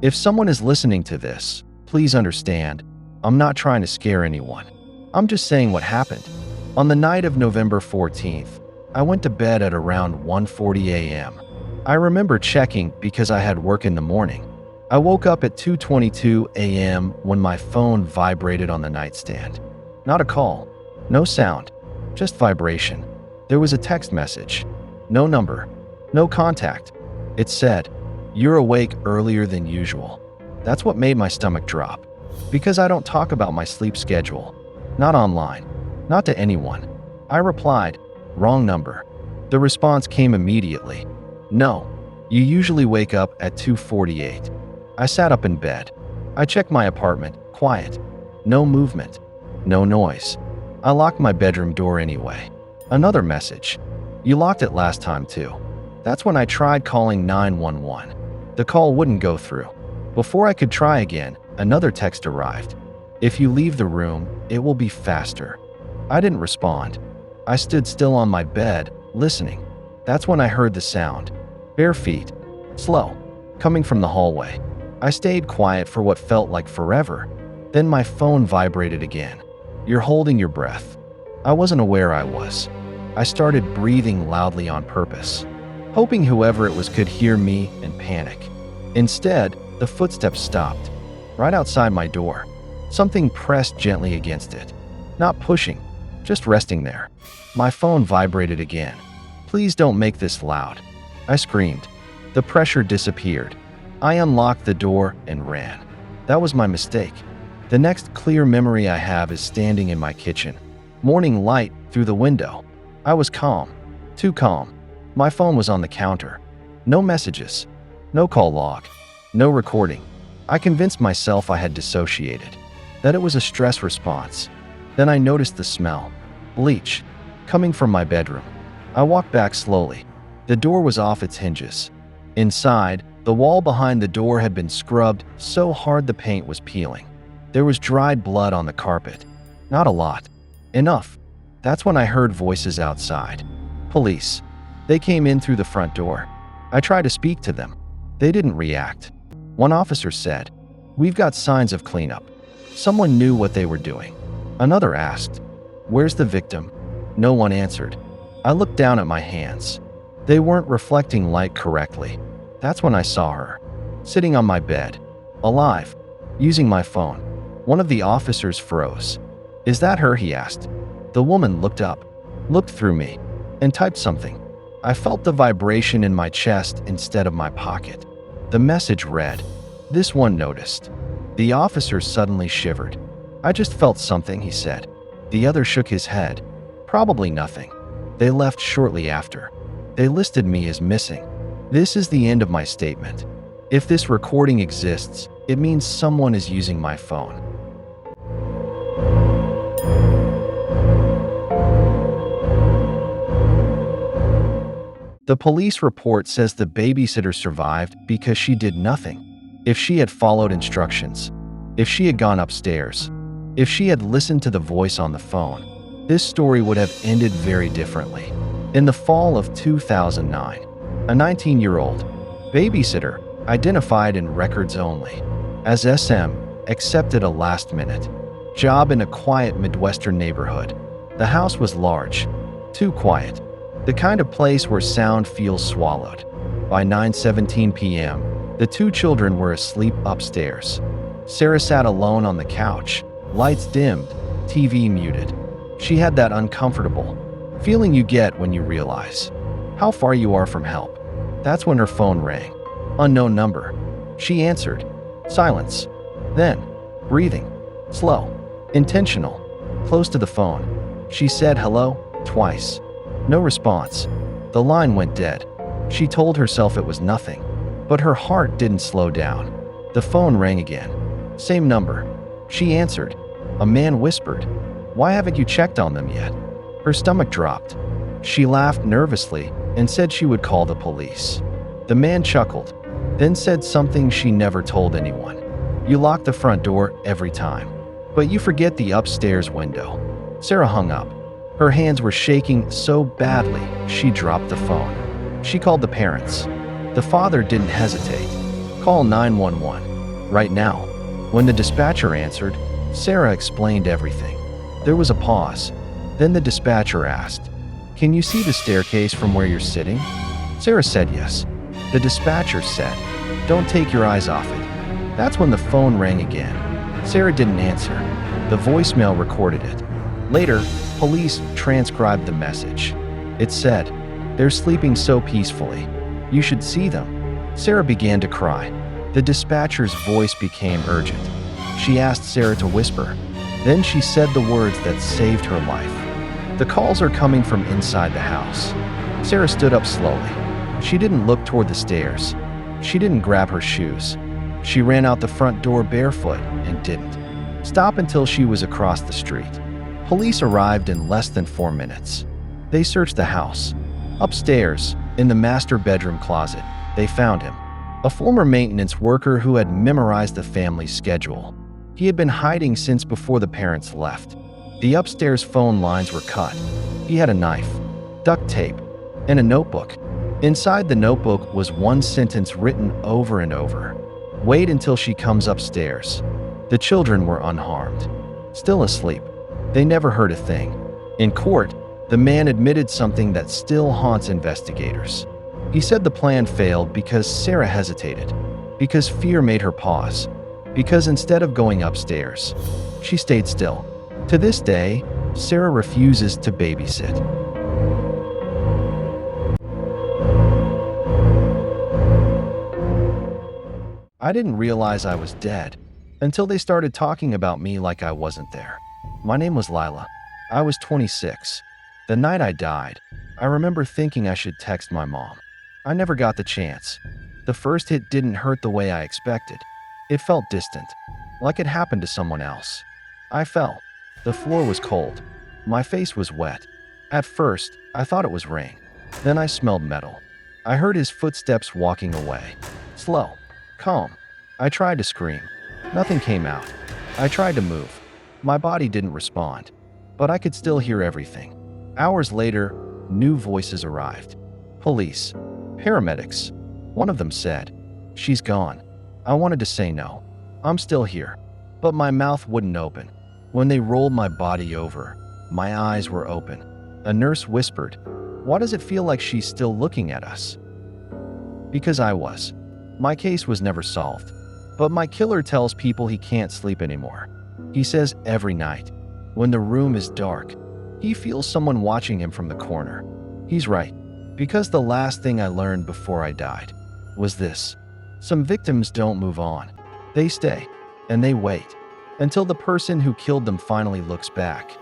If someone is listening to this, please understand, I'm not trying to scare anyone. I'm just saying what happened. On the night of November 14th, I went to bed at around 1:40 a.m. I remember checking because I had work in the morning. I woke up at 2:22 a.m. when my phone vibrated on the nightstand. Not a call, no sound, just vibration. There was a text message. No number, no contact. It said, "You're awake earlier than usual." That's what made my stomach drop. Because I don't talk about my sleep schedule. Not online, not to anyone. I replied, "Wrong number." The response came immediately. "No, you usually wake up at 2:48. I sat up in bed. I checked my apartment, quiet. No movement, no noise. I locked my bedroom door anyway. Another message. "You locked it last time too." That's when I tried calling 911. The call wouldn't go through. Before I could try again, another text arrived. "If you leave the room, it will be faster." I didn't respond. I stood still on my bed, listening. That's when I heard the sound. Bare feet. Slow. Coming from the hallway. I stayed quiet for what felt like forever. Then my phone vibrated again. "You're holding your breath." I wasn't aware I was. I started breathing loudly on purpose, hoping whoever it was could hear me and panic. Instead, the footsteps stopped. Right outside my door. Something pressed gently against it. Not pushing, just resting there. My phone vibrated again. "Please don't make this loud." I screamed. The pressure disappeared. I unlocked the door and ran. That was my mistake. The next clear memory I have is standing in my kitchen. Morning light through the window. I was calm. Too calm. My phone was on the counter. No messages. No call log. No recording. I convinced myself I had dissociated. That it was a stress response. Then I noticed the smell. Bleach. Coming from my bedroom. I walked back slowly. The door was off its hinges. Inside, the wall behind the door had been scrubbed so hard the paint was peeling. There was dried blood on the carpet. Not a lot. Enough. That's when I heard voices outside. Police. They came in through the front door. I tried to speak to them. They didn't react. One officer said, "We've got signs of cleanup." Someone knew what they were doing. Another asked, "Where's the victim?" No one answered. I looked down at my hands. They weren't reflecting light correctly. That's when I saw her, sitting on my bed, alive, using my phone. One of the officers froze. "Is that her?" he asked. The woman looked up, looked through me, and typed something. I felt the vibration in my chest instead of my pocket. The message read, "This one noticed." The officer suddenly shivered. "I just felt something," he said. The other shook his head. "Probably nothing." They left shortly after. They listed me as missing. This is the end of my statement. If this recording exists, it means someone is using my phone. The police report says the babysitter survived because she did nothing. If she had followed instructions, if she had gone upstairs, if she had listened to the voice on the phone, this story would have ended very differently. In the fall of 2009, a 19-year-old babysitter, identified in records only as SM, accepted a last-minute job in a quiet Midwestern neighborhood. The house was large, too quiet, the kind of place where sound feels swallowed. By 9:17 p.m., the two children were asleep upstairs. Sarah sat alone on the couch, lights dimmed, TV muted. She had that uncomfortable feeling you get when you realize how far you are from help. That's when her phone rang. Unknown number. She answered. Silence. Then, breathing. Slow. Intentional. Close to the phone. She said hello twice. No response. The line went dead. She told herself it was nothing. But her heart didn't slow down. The phone rang again. Same number. She answered. A man whispered, "Why haven't you checked on them yet?" Her stomach dropped. She laughed nervously and said she would call the police. The man chuckled, then said something she never told anyone. "You lock the front door every time, but you forget the upstairs window." Sarah hung up. Her hands were shaking so badly, she dropped the phone. She called the parents. The father didn't hesitate. "Call 911. Right now. When the dispatcher answered, Sarah explained everything. There was a pause. Then the dispatcher asked, "Can you see the staircase from where you're sitting?" Sarah said yes. The dispatcher said, "Don't take your eyes off it." That's when the phone rang again. Sarah didn't answer. The voicemail recorded it. Later, police transcribed the message. It said, "They're sleeping so peacefully. You should see them." Sarah began to cry. The dispatcher's voice became urgent. She asked Sarah to whisper. Then she said the words that saved her life. "The calls are coming from inside the house." Sarah stood up slowly. She didn't look toward the stairs. She didn't grab her shoes. She ran out the front door barefoot and didn't stop until she was across the street. Police arrived in less than 4 minutes. They searched the house. Upstairs, in the master bedroom closet, they found him, a former maintenance worker who had memorized the family's schedule. He had been hiding since before the parents left. The upstairs phone lines were cut. He had a knife, duct tape, and a notebook. Inside the notebook was one sentence written over and over. "Wait until she comes upstairs." The children were unharmed, still asleep. They never heard a thing. In court, the man admitted something that still haunts investigators. He said the plan failed because Sarah hesitated, because fear made her pause, because instead of going upstairs, she stayed still. To this day, Sarah refuses to babysit. I didn't realize I was dead until they started talking about me like I wasn't there. My name was Lila. I was 26. The night I died, I remember thinking I should text my mom. I never got the chance. The first hit didn't hurt the way I expected. It felt distant, like it happened to someone else. I fell. The floor was cold. My face was wet. At first, I thought it was rain. Then I smelled metal. I heard his footsteps walking away. Slow. Calm. I tried to scream. Nothing came out. I tried to move. My body didn't respond. But I could still hear everything. Hours later, new voices arrived. Police. Paramedics. One of them said, "She's gone." I wanted to say no. I'm still here. But my mouth wouldn't open. When they rolled my body over, my eyes were open. A nurse whispered, "Why does it feel like she's still looking at us?" Because I was. My case was never solved. But my killer tells people he can't sleep anymore. He says every night, when the room is dark, he feels someone watching him from the corner. He's right. Because the last thing I learned before I died was this. Some victims don't move on. They stay, and they wait, until the person who killed them finally looks back.